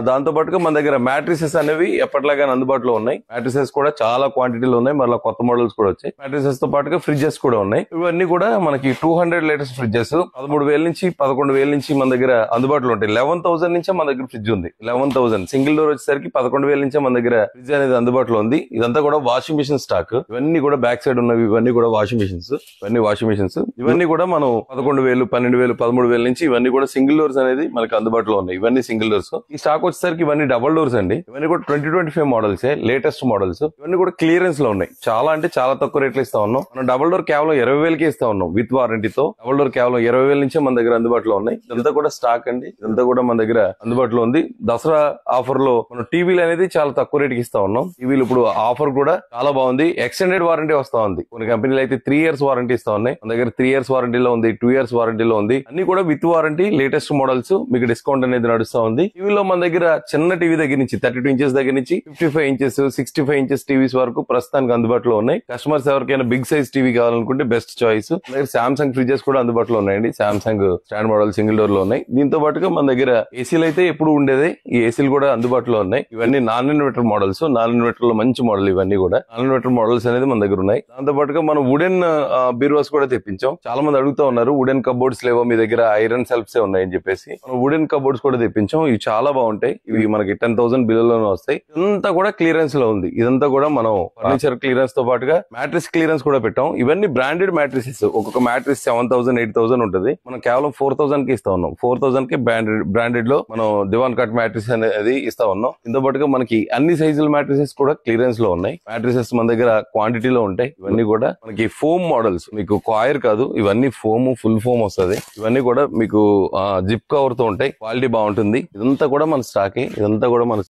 దాంతో పాటుగా మన దగ్గర మ్యాట్రిసెస్ అనేవి ఎప్పటిలాగానే అందుబాటులో ఉన్నాయి. మ్యాట్రిసెస్ కూడా చాలా క్వాంటిటీలో ఉన్నాయి. మళ్ళీ కొత్త మోడల్స్ కూడా వచ్చాయి. మ్యాట్రిసెస్ తో పాటుగా ఫ్రిడ్జెస్ కూడా ఉన్నాయి. ఇవన్నీ కూడా మనకి 200 లీటర్స్ ఫ్రిడ్జెస్ 13,000 నుంచి 11,000 నుంచి మన దగ్గర అందుబాటులో ఉంటాయి. 11,000 నుంచే మన దగ్గర ఫ్రిడ్జ్ ఉంది. 11,000 సింగిల్ డోర్ వచ్చేసరికి 11,000 నుంచే మన దగ్గర ఫ్రిడ్జ్ అనేది అందుబాటులో ఉంది. ఇదంతా కూడా వాషింగ్ మిషన్ స్టాక్. ఇవన్నీ కూడా బ్యాక్ సైడ్ ఉన్నవి ఇవన్నీ కూడా వాషింగ్ మిషన్స్. ఇవన్నీ కూడా మనం 11,000, 12,000, 13,000 నుంచి ఇవన్నీ కూడా సింగిల్ డోర్స్ అనేది మనకి అందుబాటులో ఉన్నాయి. ఇవన్నీ సింగిల్ డోర్స్. ఈ స్టాక్ వచ్చేసరికి ఇవన్నీ డబుల్ డోర్స్ అండి. ఇవన్నీ కూడా 2025 మోడల్స్, లేటెస్ట్ మోడల్స్. ఇవన్నీ కూడా క్లియరెన్స్ లో ఉన్నాయి. చాలా అంటే చాలా తక్కువ రేట్లు ఇస్తా ఉన్నాం. మనం డబుల్ డోర్ కేవలం 20,000కి ఇస్తా ఉన్నాం విత్ వారంటీతో. డబుల్ డోర్ కేవలం 20,000 నుంచే మన దగ్గర అందుబాటులో ఉన్నాయి. ఇదంతా కూడా స్టాక్ అండి. ఇదంతా కూడా మన దగ్గర అందుబాటులో ఉంది. దసరా ఆఫర్ లో మనం టీవీలు అనేది చాలా తక్కువ రేటుకి ఇస్తా ఉన్నాం. టీవీలు ఇప్పుడు ఆఫర్ కూడా చాలా బాగుంది. ఎక్స్టెండెడ్ వారంటీ వస్తా ఉంది. కొన్ని కంపెనీలు అయితే 3 years వారంటీ ఇస్తా ఉన్నాయి. మన దగ్గర 3 years వారంటీలో ఉంది, 2 years వారంటీలో ఉంది. అన్ని కూడా విత్ వారంటీ లేటెస్ట్ మోడల్స్. మీకు డిస్కౌంట్ అనేది నడుస్తా ఉంది. టీవీలో మన దగ్గర చిన్న టీవీ దగ్గర నుంచి 32 inches దగ్గర నుంచి 55 inches, 65 inches టీవీస్ వరకు ప్రస్తుతానికి అందుబాటులో ఉన్నాయి. కస్టమర్స్ ఎవరికైనా బిగ్ సైజ్ టీవీ కావాలనుకుంటే బెస్ట్ చాయిస్. సామ్సంగ్ ఫ్రిడ్జెస్ కూడా అందుబాటులో ఉన్నాయండి. Samsung stand model single door లో ఉన్నాయి. దీంతో పాటుగా మన దగ్గర ఏసీలు అయితే ఎప్పుడు ఉండేది. ఈ ఏసీలు కూడా అందుబాటులో ఉన్నాయి. ఇవన్నీ non inverter models. Non inverter లో మంచి మోడల్. ఇవన్నీ కూడా నాన్ ఇన్వర్టర్ మోడల్స్ అనేది మన దగ్గర ఉన్నాయి. దాంతో పాటుగా మనం వుడెన్ బీరువాస్ కూడా తెప్పించాం. చాలా మంది అడుగుతా ఉన్నారు వుడెన్ కబోర్డ్స్ లేవో మీ దగ్గర, ఐరన్ సెల్ఫ్స్ ఉన్నాయని చెప్పేసి. మనం వుడెన్ కబోర్డ్స్ కూడా తెప్పించాం. ఇవి చాలా బాగుంటాయి. ఇవి మనకి 10,000 బిలోనే వస్తాయి. ఇదంతా కూడా క్లియరెన్స్ లో ఉంది. ఇదంతా కూడా మనం ఫర్నిచర్ క్లియరెన్స్ తో పాటుగా మ్యాట్రిస్ క్లియరెన్స్ కూడా పెట్టాం. ఇవన్నీ బ్రాండెడ్ మ్యాట్రిసెస్. ఒక్కొక్క మ్యాట్రిస్ 7,000, 8,000 ఉంటుంది. మనం కేవలం 4,000 కి ఇస్తా ఉన్నాం. 4,000 కి బ్రాండెడ్ లో మనం దివాన్ కట్ మ్యాట్రిస్ అనేది ఇస్తా ఉన్నాం. దీంతో పాటుగా మనకి అన్ని సైజుల మ్యాట్రిసెస్ కూడా క్లియరెన్స్ లో ఉన్నాయి. మ్యాట్రిసెస్ మన దగ్గర క్వాంటిటీలో ఉంటాయి. ఇవన్నీ కూడా మనకి ఫోమ్ మోడల్స్. మీకు కాయర్ కాదు, ఇవన్నీ ఫోమ్, ఫుల్ ఫోమ్ వస్తుంది. ఇవన్నీ కూడా మీకు జిప్ కవర్ తో ఉంటాయి. క్వాలిటీ బాగుంటుంది. ఇదంతా కూడా మన స్టాక్. ఇదంతా కూడా మన